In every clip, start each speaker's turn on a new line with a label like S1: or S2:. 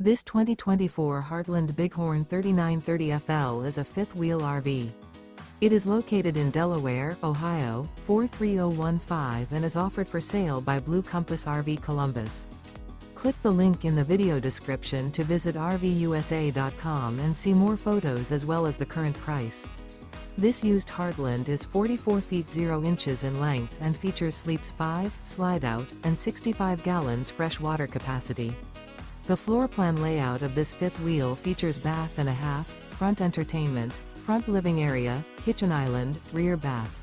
S1: This 2024 Heartland Bighorn 3930FL is a fifth-wheel RV. It is located in Delaware, Ohio, 43015 and is offered for sale by Blue Compass RV Columbus. Click the link in the video description to visit RVUSA.com and see more photos as well as the current price. This used Heartland is 44 feet 0 inches in length and features sleeps 5, slide-out, and 65 gallons fresh water capacity. The floor plan layout of this fifth wheel features bath and a half, front entertainment, front living area, kitchen island, rear bath.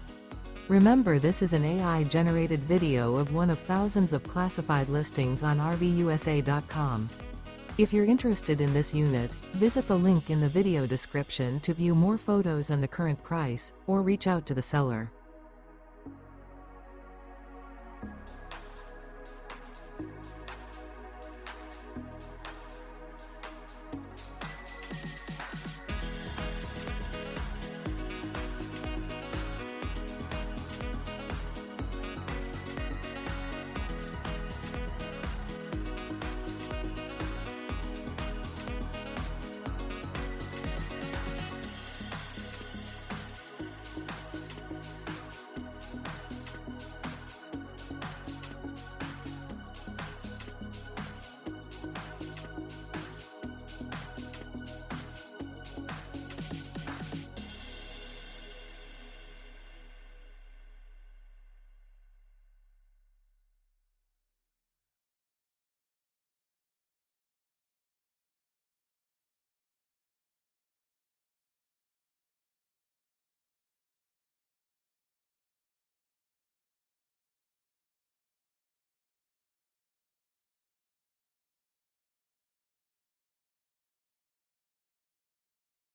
S1: Remember, this is an AI-generated video of one of thousands of classified listings on RVUSA.com. If you're interested in this unit, visit the link in the video description to view more photos and the current price, or reach out to the seller.